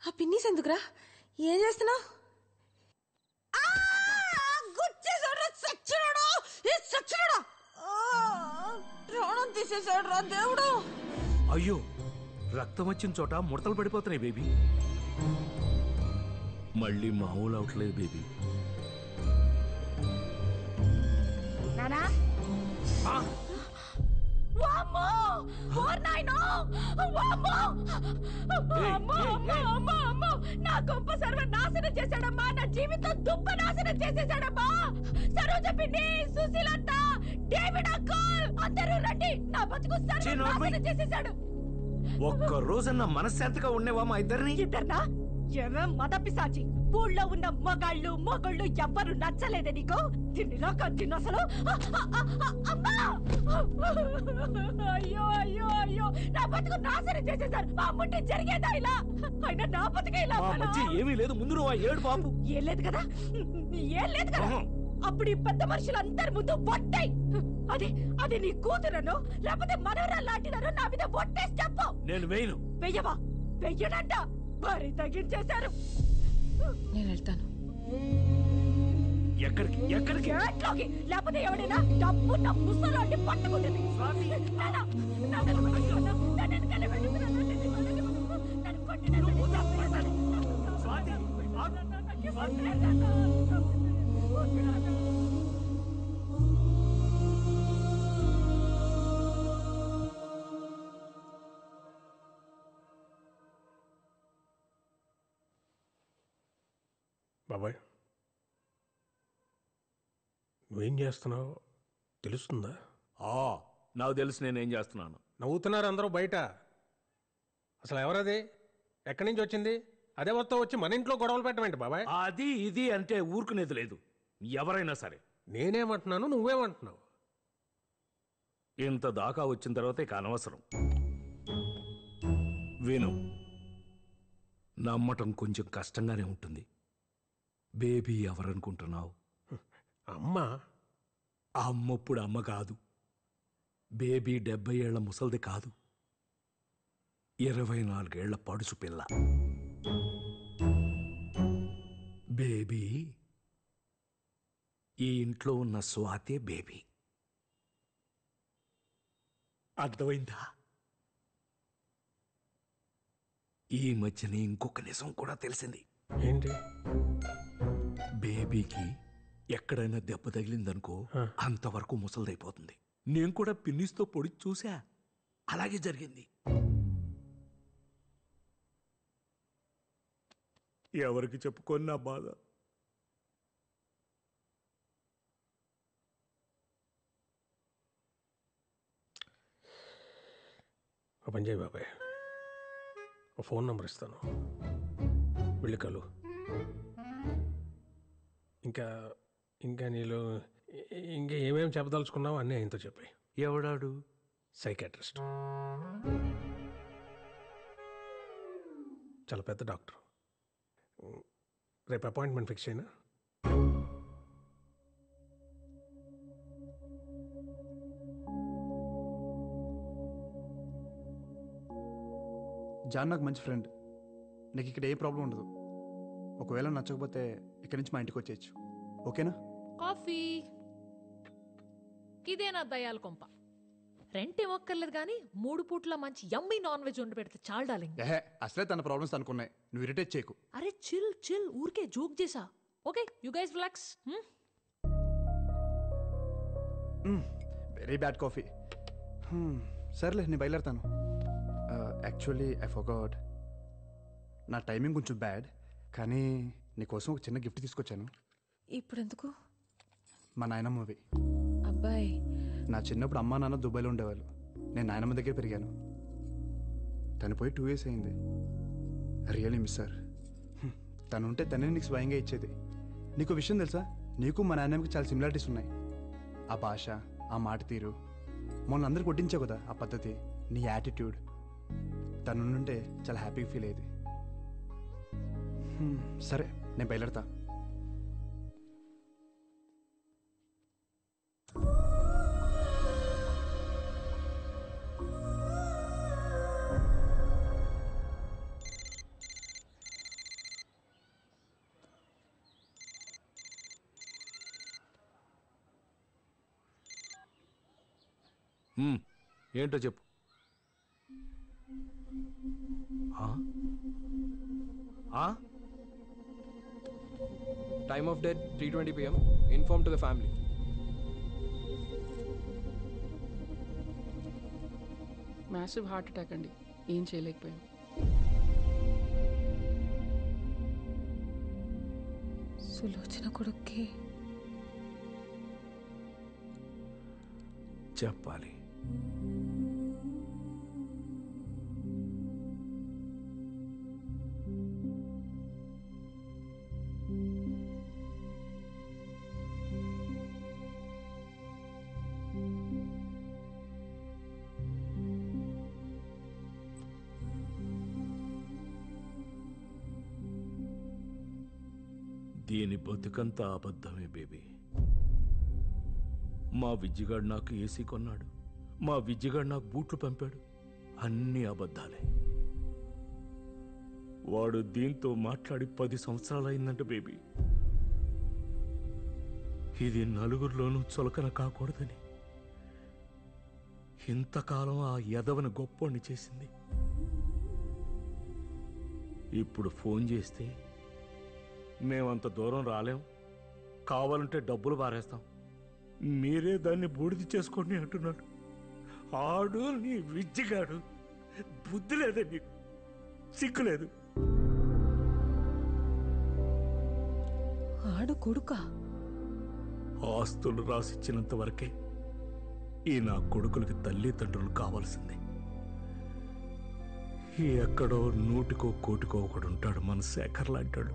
ఆ పిన్నీస్ ఎందుకురా? ఏం చేస్తున్నావు? ప్రాణం తీసేసాడు రా దేవుడు. అయ్యో, రక్తం వచ్చిన చోట ముడతలు పడిపోతున్నాయి బేబీ. మళ్ళీ మామూలు అవట్లేదు బేబీ. నా గొప్ప సర్వనాశనం చేశాడమ్మా. నా జీవితం దుప్ప నాశనం చేసేసాడమ్మా. సరోజ పిన్ని, సుశీలత, డేవిడ్ అంకుల్ అందరూ రండి. నా బతుకు సర్వనాశనం చేసేసాడు. ఒక్క రోజన్నా మనశ్శాంతిగా ఉండేవా మా ఇద్దరిని? ఇద్దర్నా? ఏమేం మద పిశాచి. ఊళ్ళో ఉన్న మొగళ్ళు ఎవ్వరు నచ్చలేదే నీకు? తిన్నిలా కంటిన్ను అసలు. అయ్యో అయ్యో అయ్యో, నా బతుకు నాశనం చేసేసారు. మా అమ్ముంటే జరిగేదా ఇలా? అయినా నా బతుకే ఇలా. ఏమీ లేదు, ముందు నువ్వు ఏడు బాబు. ఏం లేదు కదా, ఏం లేదు కదా. అప్పుడు ఈ పెద్ద మనుషులందరి ముందు బొట్టాయి. అది నీ కూతురను లేకపోతే మనవరాలు లాంటిదను నా మీద బొట్టేసి చెప్పు. నేను వేయను. వెయ్యవా? వెయ్యనంట. భారీ తగ్గించేశారు. నేను వెళ్తాను. ఎక్కడికి? ఎక్కడికి? ఎట్లోకి? లేకపోతే ఎవడైనా డబ్బున్న ముసలాంటి పట్టుకుంటుంది. బాబాయ్, నువ్వేం చేస్తున్నావు తెలుస్తుందా? నాకు తెలుసు నేనేం చేస్తున్నాను. నవ్వుతున్నారు అందరూ బయట. అసలు ఎవరది? ఎక్కడి నుంచి వచ్చింది? అదే మొత్తం వచ్చి మన ఇంట్లో గొడవలు పెట్టమేంటి బాబాయ్? అది ఇది అంటే ఊరుకునేది లేదు. ఎవరైనా సరే. నేనేమంటున్నాను, నువ్వేమంటున్నావు? ఇంత దాకా వచ్చిన తర్వాత ఇక అనవసరం. విను, నమ్మటం కొంచెం కష్టంగానే ఉంటుంది. బేబీ ఎవరనుకుంటున్నావు? అమ్మ. అమ్మప్పుడు అమ్మ కాదు. బేబీ 70 ఏళ్ల ముసల్ది కాదు, 24 ఏళ్ల పడుచు పిల్ల. బేబీ ఈ ఇంట్లో ఉన్న స్వాతే బేబీ. అర్థమైందా? ఈ మధ్యనే ఇంకొక నిజం కూడా తెలిసింది. ఏంటి? బేబీకి ఎక్కడైనా దెబ్బ తగిలిందనుకో అంతవరకు ముసలిదైపోతుంది. నేను కూడా పిన్నిస్తో పొడి చూసా, అలాగే జరిగింది. ఎవరికి చెప్పుకొని నా బాధ. ఒక పని చేయి బాబాయ్, ఒక ఫోన్ నెంబర్ ఇస్తాను, వెళ్ళి కలు. ఇంకా ఇంకా నీలో ఇంకా ఏమేమి చెప్పదలుచుకున్నావు అన్నీ ఆయనతో చెప్పాయి. ఎవడాడు? సైకాట్రిస్ట్, చాలా పెద్ద డాక్టర్. రేపు అపాయింట్మెంట్ ఫిక్స్ అయినా? జాన్ నాకు మంచి ఫ్రెండ్. నీకు ఇక్కడ ఏ ప్రాబ్లం ఉండదు. ఒకవేళ నచ్చకపోతే ఇక్కడి నుంచి మా ఇంటికి వచ్చేయచ్చు. ఓకేనా? కాఫీ. ఇదేనా దయాల కొంప? రెంట్ ఏమక్కర్లేదు కానీ 3 పూట్ల మంచి యమ్మీ నాన్ వెజ్ వండి పెడితే చాలు డార్లింగ్. అసలే తన ప్రాబ్లమ్స్ అనుకున్నాయి, నువ్వు ఇరిటేట్ చేయకు. అరే చిల్ చిల్, ఊరికే జోక్ చేసా. Okay, you guys relax. Very bad coffee. సర్లే, నేను బయలుదేరుతాను. యాక్చువల్లీ ఐ ఫర్గాట్, నా టైమింగ్ కొంచెం బ్యాడ్, కానీ నీకోసం ఒక చిన్న గిఫ్ట్ తీసుకొచ్చాను. ఇప్పుడు ఎందుకు? మా నాయనమ్మవి. అబ్బాయి, నా చిన్నప్పుడు అమ్మా నాన్న దుబాయ్లో ఉండేవాళ్ళు. నేను నాయనమ్మ దగ్గర పెరిగాను. తను పోయి 2 years అయింది. Really miss sir. తను ఉంటే తనే నీకు స్వయంగా ఇచ్చేది. నీకు విషయం తెలుసా, నీకు మా నాయనమ్మకి చాలా సిమిలారిటీస్ ఉన్నాయి. ఆ భాష, ఆ మాట తీరు, మొన్న అందరికి కొట్టించావు కదా ఆ పద్ధతి, నీ యాటిట్యూడ్. తను ఉంటే చాలా హ్యాపీగా ఫీల్ అయ్యేది. సరే, నేను బయలుదేరతా. ఏంటో చెప్పు. Time of death 3:20 p.m. Inform to the family. Massive heart attack అండి, ఏం చేయలేకపోయాం. సులోచన కొడుక్కి చెప్పాలి. దీని బతుకంతా అబద్ధమే బేబీ. మా విజ్జిగాడు నాకు ఏసీ కొన్నాడు, మా విజ్జిగాడు నాకు బూట్లు పంపాడు, అన్నీ అబద్ధాలే. వాడు దీంతో మాట్లాడి 10 సంవత్సరాలైందంట బేబీ. ఇది నలుగురిలోనూ చులకన కాకూడదని ఇంతకాలం ఆ యదవని గొప్పోణ్ణి చేసింది. ఇప్పుడు ఫోన్ చేస్తే మేమంత దూరం రాలేం, కావాలంటే డబ్బులు పారేస్తాం, మీరే దాన్ని బూడిద చేసుకోండి అంటున్నాడు. ఆడు నీ విజ్జిగాడు. బుద్ధి లేదే నీకు, సిగ్గులేదు. ఆడు కొడుకా? ఆస్తులు రాసిచ్చినంత వరకే ఈ నా కొడుకులకి తల్లిదండ్రులు కావాల్సింది. ఎక్కడో 100కో 1,00,00,000 ఒకడు ఉంటాడు మన శేఖర్ లాంటాడు.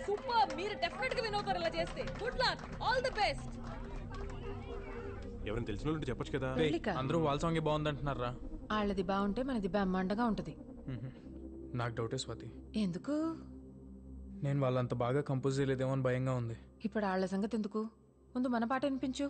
సూపర్, మీరు డెఫినెట్ గా విన్ అవుతారు ఇలా చేస్తే. Good luck, all the best. ఎవరైనా తెలిసిన వాళ్ళు చెప్పొచ్చు కదా. అందరూ వాళ్ళ సాంగ్ బాగుందంటున్నారా? వాళ్ళది బాగుంటే మనది బ్రహ్మాండంగా ఉంటది. నాకు డౌటే స్వాతి. ఎందుకు? నేను వాళ్ళంత బాగా కంపోజ్ చేయలేదేమో అని భయంగా ఉంది. ఇప్పుడు వాళ్ళ సంగతి ఎందుకు, ముందు మన పాట వినిపించు.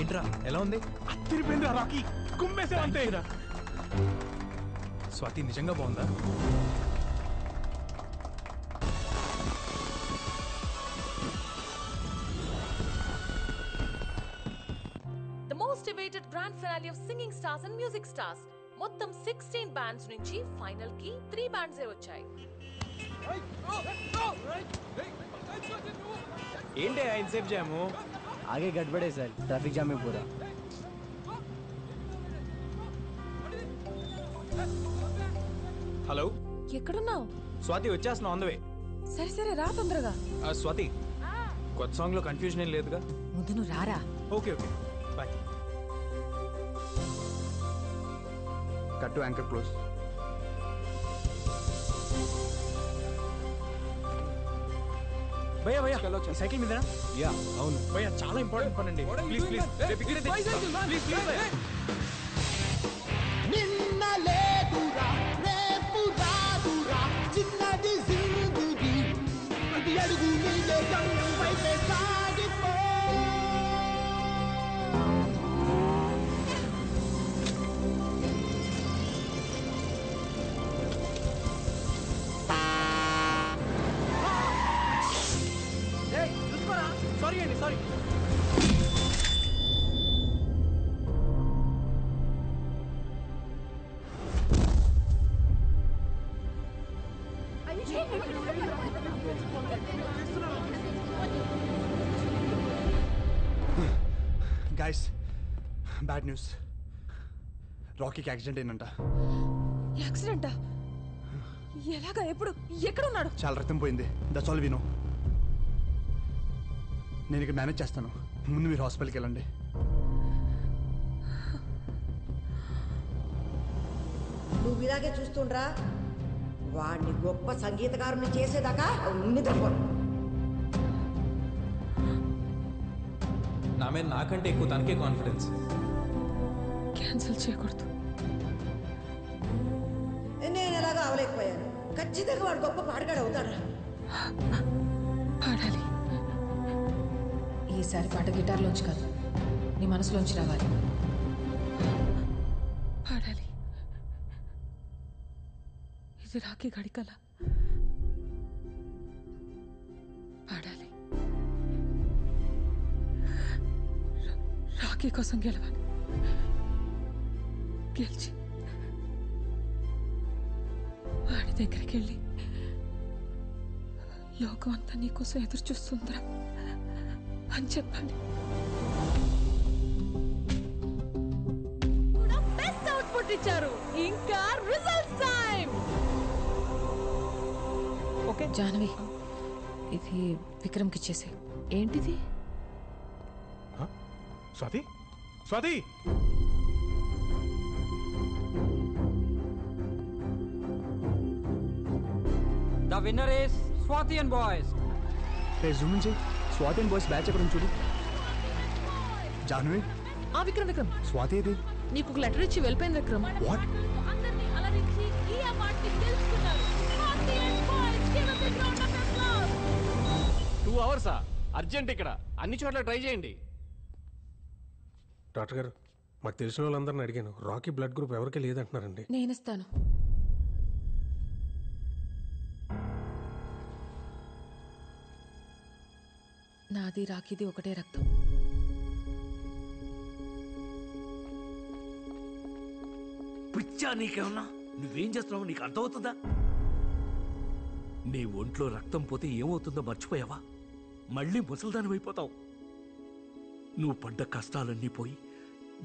ఏంట్రా ఎలా ఉంది? రాకీ కుమ్మేసే అంతే. స్వాతి నిజంగా బాగుందా? The most awaited grand finale of Singing Stars and Music Stars. మొత్తం 16 బ్యాండ్స్ నుంచి ఫైనల్ కి 3 బ్యాండ్స్ వచ్చాయి. ఏంటి ఇన్సేఫ్ జాము? आगे गड़बड़े सर, ट्रैफिक जाम में पूरा. హలో, ఎక్కడున్నావు? స్వాతి వచ్చేస్తున్నా, ఆన్ ద వే. సరే సరే రా తొందరగా. స్వాతి, కొత్త సాంగ్ లో కన్ఫ్యూజన్ ఏం లేదుగా? ముందు నువ్వు రారా. Okay okay, bye. Cut to anchor close. భయ్యా భయ్యా, సైకిల్ మీదనా? యా అవును భయ్యా, చాలా ఇంపార్టెంట్ పని అండి. ప్లీజ్ ప్లీజ్ ప్లీజ్ ప్లీజ్ భయ్యా. నిన్న లేదురా రేపు రాదురా చిన్నది జిందగీ ప్రతి అడుగు నీలే గమ్యం వైపే సాగిపో. సారీ అండి, సారీ. Guys, bad news. రాకీకి యాక్సిడెంట్ అయిందంట. యాక్సిడెంటా? ఎలాగా? ఎప్పుడు? ఎక్కడున్నాడు? చాలా రక్తం పోయింది. That's all we know. నేను ఇక్కడ మేనేజ్ చేస్తాను. ముందు మీరు హాస్పిటల్కి వెళ్ళండి. నువ్వు ఇలాగే చూస్తుండ్రా. వాడిని గొప్ప సంగీతకారుని చేసేదాకా నిద్రపోను. నా మీద నాకంటే ఎక్కువ తనకే కాన్ఫిడెన్స్. క్యాన్సిల్ చేయకూడదు. నేను ఎలాగో అవలేకపోయాను. ఖచ్చితంగా వాడు గొప్ప పాటగాడు అవుతాడా? పాడాలి. ఈసారి పాట గిటార్లోంచి కాదు, నీ మనసులోంచి రావాలి. పాడాలి. ఇది రాకీ గడి కల. పాడాలి. రాకీ కోసం గెలవాలి. గెలిచి వాడి దగ్గరికి వెళ్ళి లోకం అంతా నీకోసం ఎదురు చూస్తుందిరా అని చెప్పాలి. బెస్ట్ అవుట్పుట్ ఇచ్చారు. ఇంకా రిజల్ట్స్ టైం. ఓకే జాహ్నవి, ఇది విక్రమ్కి ఇచ్చేసే. ఏంటిది? Swathi, Swathi, The winner is Swati and boys. Zoom నుంచి స్వాతి అండ్ బాయ్స్ బ్యాచ్ ఎక్కడ చూడు. జాహ్నవి, విక్రమ్ విక్రమ్, స్వాతి ఏది? నీకు ఒక లెటర్ ఇచ్చి వెళ్ళిపోయింది విక్రమ్. What? అందరినీ అలరించి ఈ అవార్డుని గెలుచుకున్నారు. Swati and boys, give a big round of applause. 2 hours urgent. ఇక్కడ అన్ని చోట్ల ట్రై చేయండి. డాక్టర్ గారు, మాకు తెలిసిన వాళ్ళందరిని అడిగాను. రాకీ బ్లడ్ గ్రూప్ ఎవరికి లేదంటున్నారండి. నేనిస్తాను. నాది రాకీది ఒకటే రక్తం. పిచ్చా నీకేమన్నా? నువ్వేం చేస్తున్నావు నీకు అర్థమవుతుందా? నీ ఒంట్లో రక్తం పోతే ఏమవుతుందో మర్చిపోయావా? మళ్ళీ ముసల్దాని అయిపోతావు. నువ్వు పడ్డ కష్టాలన్నీ పోయి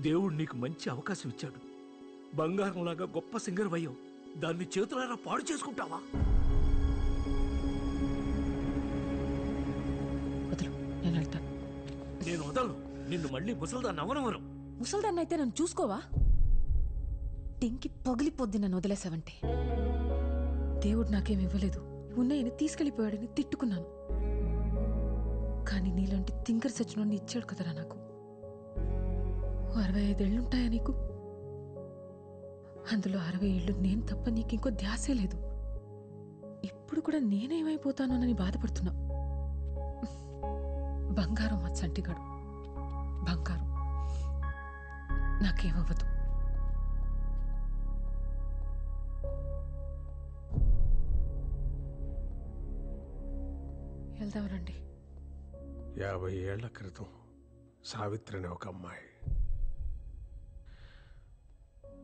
దేవుడు నీకు మంచి అవకాశం ఇచ్చాడు. బంగారంలాగా గొప్ప సింగర్ అయ్యావు. దాన్ని చేతులారా పాడు చేసుకుంటావా? వదలు, నేను వెళ్తాను. నేను వదలను. నిన్ను మళ్ళీ ముసల్దాన్ని అవనవరం. ముసల్దాన్ని అయితే నన్ను చూసుకోవా? టెంకి పగిలిపోద్ది నన్ను వదిలేసావంటే. దేవుడు నాకేం ఇవ్వలేదు, ఉన్నాయని తీసుకెళ్ళిపోయాడని తిట్టుకున్నాను. కానీ నీలాంటి థింకర్ సచ్చినోడిని ఇచ్చాడు కదరా నాకు. 65 ఏళ్ళుంటాయా నీకు? అందులో 60 ఏళ్ళు నేను తప్ప నీకింకో ధ్యాసే లేదు. ఇప్పుడు కూడా నేనేమైపోతానోనని బాధపడుతున్నా. బంగారం మా చంటిగాడు, బంగారం. నాకేమవ్వదు. వెళ్దాం రండి. 50 ఏళ్ల క్రితం సావిత్రి అనే ఒక అమ్మాయి,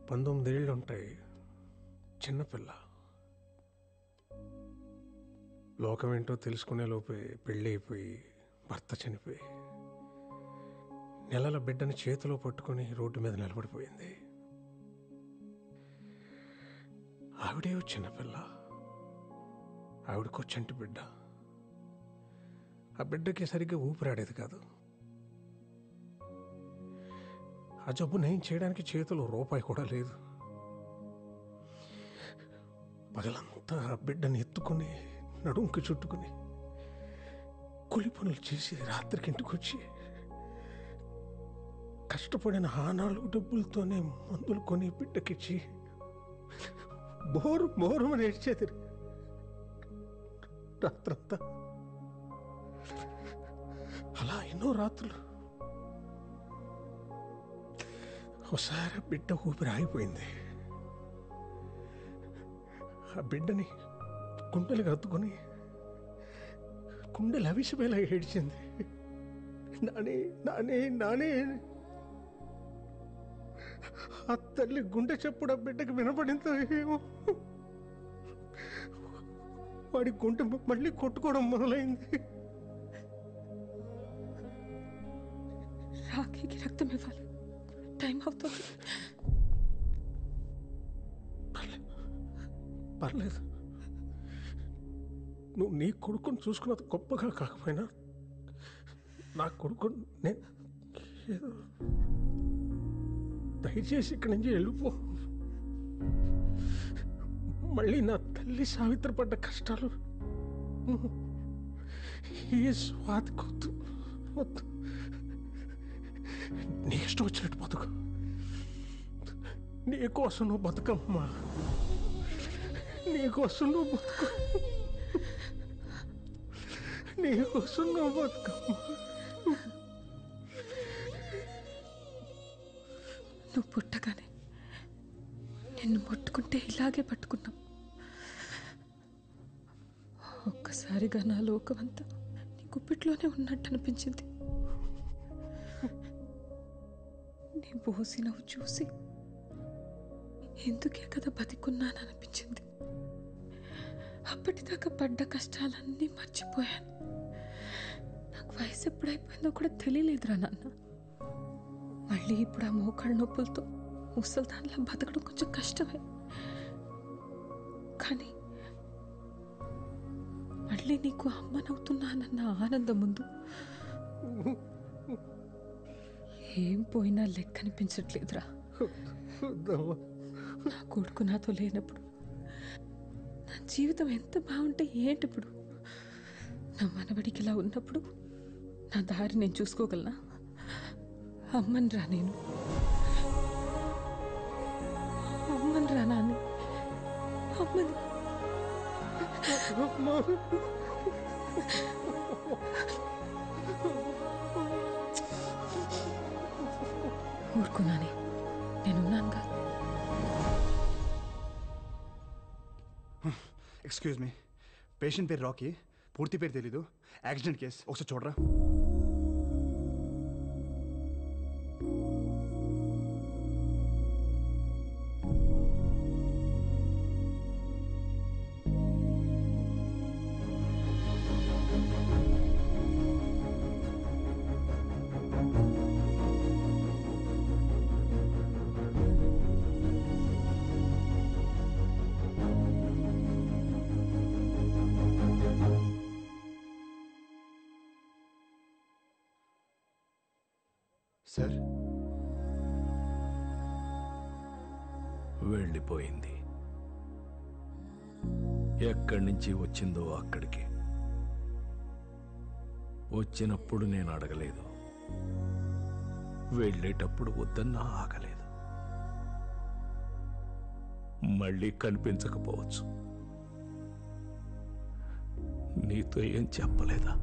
19 ఏళ్ళు ఉంటాయి, చిన్నపిల్ల. లోకమేంటో తెలుసుకునే లోపే పెళ్ళి అయిపోయి భర్త చనిపోయి నెలల బిడ్డని చేతిలో పట్టుకొని రోడ్డు మీద నిలబడిపోయింది. ఆవిడే చిన్నపిల్ల, ఆవిడకో చంటి బిడ్డ. ఆ బిడ్డకి సరిగ్గా ఊపిరాడేది కాదు. ఆ జబ్బు నయం చేయడానికి చేతిలో రూపాయి కూడా లేదు. పగలంతా ఆ బిడ్డని ఎత్తుకొని నడుంకి చుట్టుకుని కూలి పనులు చేసి రాత్రికి ఇంటికి వచ్చి కష్టపడిన ఆ 4 డబ్బులతోనే మందులు కొని బిడ్డకిచ్చి బోరు బోరుమని ఏడ్చేది రాత్రంతా. అలా ఎన్నో రాత్రులు. ఒకసారి బిడ్డ ఊపిరి ఆగిపోయింది. ఆ బిడ్డని గుండెలకు హత్తుకొని గుండెలు అవిసిపోయేలా ఏడ్చింది. నానే నానే నానే. ఆ తల్లి గుండె చెప్పుడు ఆ బిడ్డకి వినపడిందో ఏమో. వాడి గుండె మళ్ళీ కొట్టుకోవడం మొదలైంది. రాఖీకి రక్తం ఇవ్వాలి. టైం అవుతుంది. పర్లేదు. నువ్వు నీ కొడుకుని చూసుకున్నది గొప్పగా కాకపోయినా నా కొడుకు నేను ఏదో దయచేసి ఇక్కడి నుంచి వెళ్ళిపో. మళ్ళీ నా తల్లి సావిత్రి పడ్డ కష్టాలు ఈ స్వాతి కొద్దు వద్దు. నీ ఇష్టం వచ్చినట్టు బతుకు. నీకోసం నువ్వు బతుకమ్మా, నీకోసం నువ్వు బతుకు, నీకోసం నువ్వు బతుకమ్మా. నువ్వు పుట్టగానే నిన్ను ముట్టుకుంటే ఇలాగే పట్టుకున్నావు. ఒక్కసారిగా నా లోకమంతా నీ గుప్పిట్లోనే ఉన్నట్టు అనిపించింది. నీ బోసి నవ్వు చూసి ఎందుకే కదా బతికున్నాననిపించింది. అప్పటిదాకా పడ్డ కష్టాలన్నీ మర్చిపోయాను. నాకు వయసు ఎప్పుడైపోయిందో కూడా తెలియలేదురా నాన్న. మళ్ళీ ఇప్పుడు ఆ మోకాళ్ళ నొప్పులతో ముసల్దాన్లా బతకడం కొంచెం కష్టమే. కానీ మళ్ళీ నీకు అమ్మనవుతున్నానన్న ఆనందం ముందు ఏం పోయినా లెక్క అనిపించట్లేదురా. నా కొడుకు నాతో లేనప్పుడు నా జీవితం ఎంత బాగుంటే ఏంటి ఇప్పుడు? నా మనవడికి ఇలా ఉన్నప్పుడు నా దారి నేను చూసుకోగలనా? అమ్మని రా, నేను అమ్మని రా నాన్న, అమ్మని. ఊరుకున్నానే, నేనున్నానుగా. ఎక్స్క్యూజ్ మీ, పేషెంట్ పేరు రాకీ, పూర్తి పేరు తెలీదు. యాక్సిడెంట్ కేసు, ఒకసారి చూడరా. సార్, వెళ్ళిపోయింది. ఎక్కడి నుంచి వచ్చిందో అక్కడికి. వచ్చినప్పుడు నేను అడగలేదు, వెళ్ళేటప్పుడు వద్దన్నా ఆగలేదు. మళ్ళీ కనిపించకపోవచ్చు. నీతో ఏం చెప్పలేదా?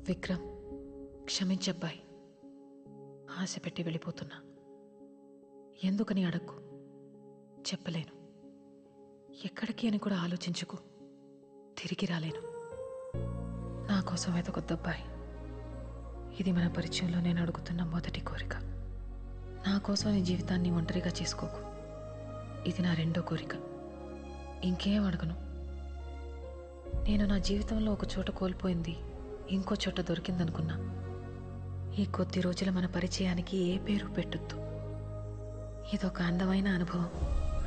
విక్రమ్, క్షమించబ్బాయి. ఆశ పెట్టి వెళ్ళిపోతున్నా. ఎందుకని అడక్కు, చెప్పలేను. ఎక్కడికి అని కూడా ఆలోచించుకు. తిరిగి రాలేను. నా కోసం వెతకొద్దబ్బాయి. ఇది మన పరిచయంలో నేను అడుగుతున్న మొదటి కోరిక. నా కోసం నీ జీవితాన్ని ఒంటరిగా చేసుకోకు. ఇది నా రెండో కోరిక. ఇంకేం అడగను. నేను నా జీవితంలో ఒక చోట కోల్పోయింది ఇంకో చోట దొరికిందనుకున్నా. ఈ కొద్ది రోజుల మన పరిచయానికి ఏ పేరు పెట్టొద్దు. ఇదొక అందమైన అనుభవం,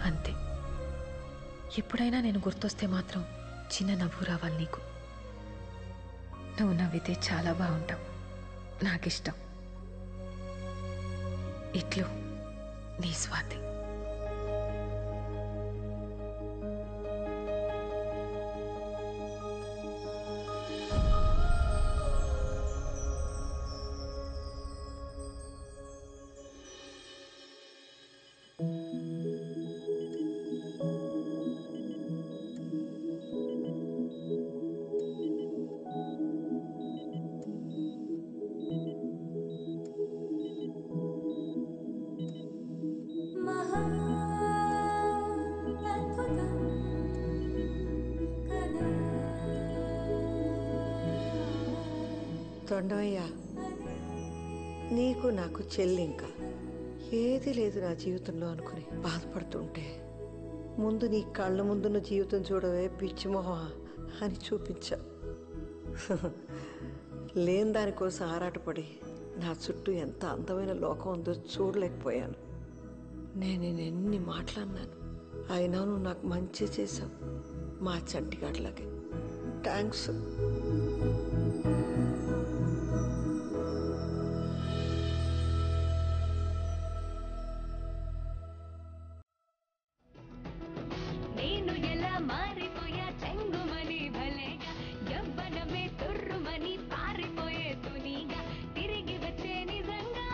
అంతే. ఎప్పుడైనా నేను గుర్తొస్తే మాత్రం చిన్న నవ్వు రావాలి నీకు. నువ్వు నవ్వితే చాలా బాగుంటావు, నాకిష్టం. ఇట్లు నీ స్వాతి. తొండవయ్య, నీకు నాకు చెల్లింక ఏదీ లేదు నా జీవితంలో అనుకుని బాధపడుతుంటే ముందు నీ కళ్ళ ముందున్న జీవితం చూడవే పిచ్చిమొహం అని చూపించా. లేని దానికోసం ఆరాటపడి నా చుట్టూ ఎంత అందమైన లోకం ఉందో చూడలేకపోయాను. నేను ఎన్ని మాట్లాడినాను, అయినా నువ్వు నాకు మంచి చేశావు. మా చంటిగాడిలాగే. థ్యాంక్స్. నేను ఎలా మారిపోయా చెంగుమని భలేగా యవ్వనమే తుర్రుమని పారిపోయే తునిగా తిరిగి వచ్చే నిజంగా.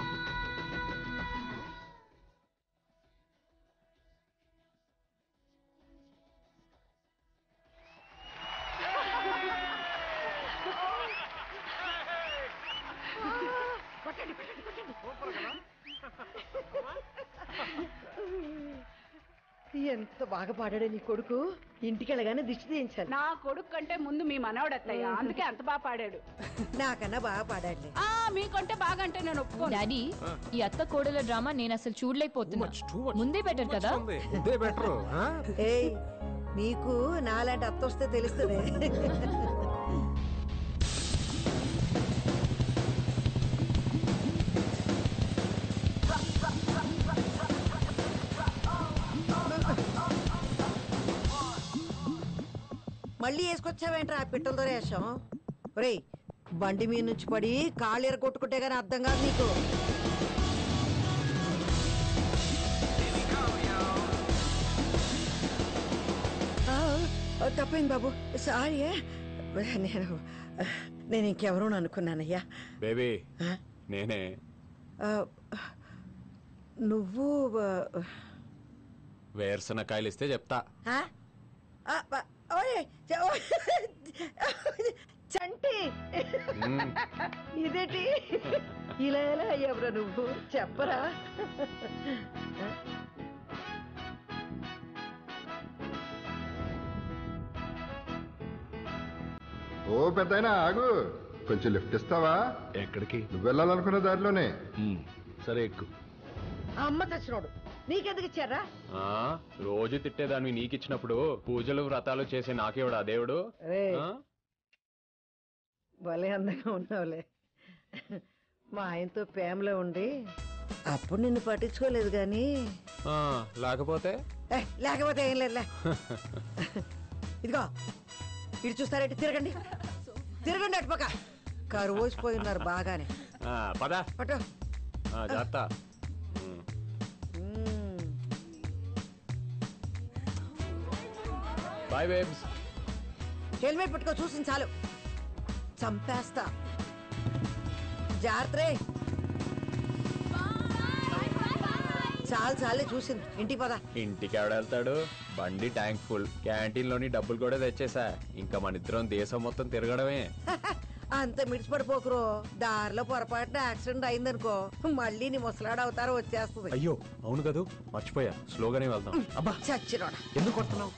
ఎంత బాగా పాడాడే నీ కొడుకు. ఇంటికి వెళ్ళగానే దిష్టి తీయించాలి. నా కొడుకు కంటే ముందు మీ మనవడత్తయ్య, అందుకే అంత బాగా పాడాడు. నాకన్నా బాగా పాడాడులే. మీకంటే బాగా అంటే నేను ఒప్పుకోను. డాడీ, ఈ అత్త కోడల డ్రామా నేను అసలు చూడలేకపోతున్నా. ముందే బెటర్ కదా. ఏయ్, నీకు నాలాంటి అత్త వస్తే తెలుస్తుంది. మళ్ళీ వేసుకొచ్చావేంట్రా ఆ పిట్టలతో వేషం? ఒరేయ్, బండి మీద నుంచి పడి కాళ్ళు ఎరగొట్టుకుంటే గానీ అర్థం కాదు నీకు. తప్పైంది బాబు, సారీ. నేను ఇంకెవరూ అనుకున్నానయ్యా. బేబీ నేనే. నువ్వు వేరుశనకాయలు ఇస్తే చెప్తా. చంటి, ఇదేంటి ఇలా ఎలా అయ్యావురా నువ్వు? చెప్పరా. ఓ పెద్దయినా ఆగు, కొంచెం లిఫ్ట్ ఇస్తావా? ఎక్కడికి? నువ్వు వెళ్ళాలనుకున్న దారిలోనే. సరే ఎక్కు. అమ్మ తెచ్చినోడు నీకెందుకు ఇచ్చారా? రోజు తిట్టేదాన్ని నీకిచ్చినప్పుడు పూజలు వ్రతాలు చేసే నాకేవాడు ఆ దేవుడు? భలే అందంగా ఉన్నావులే. మా ఆయనతో ప్రేమలో ఉండి అప్పుడు నిన్ను పట్టించుకోలేదు గాని లేకపోతే లేకపోతే ఏం లేదులే. ఇదిగో ఇటు చూస్తారేంటి? తిరగండి తిరగండి అటుపక్క. కరువోసిపోయి ఉన్నారు బాగానే. పదా పట్టు. జాగ్రత్త. Bye babes. హెల్మెట్ పెట్టుకో, చూసింది చాలు. చంపేస్తా. జాగ్రత్త. చాలు చాలే చూసింది. ఇంటికి పదా. ఇంటికి ఎవడ వెళ్తాడు? బండి ట్యాంక్ ఫుల్. క్యాంటీన్ లోని డబ్బులు కూడా తెచ్చేసా. ఇంకా మన ఇద్దరం దేశం మొత్తం తిరగడమే. అంత మిడిచిపడిపోకురో. దారిలో పొరపాటున యాక్సిడెంట్ అయిందనుకో, మళ్ళీ నీ ముసలాడు అవతారం వచ్చేస్తుంది. అయ్యో అవును కదా, మర్చిపోయా. స్లోగానే వెళ్దాం. అబ్బా చచ్చినోడా. ఎందుకు కొడుతున్నావు?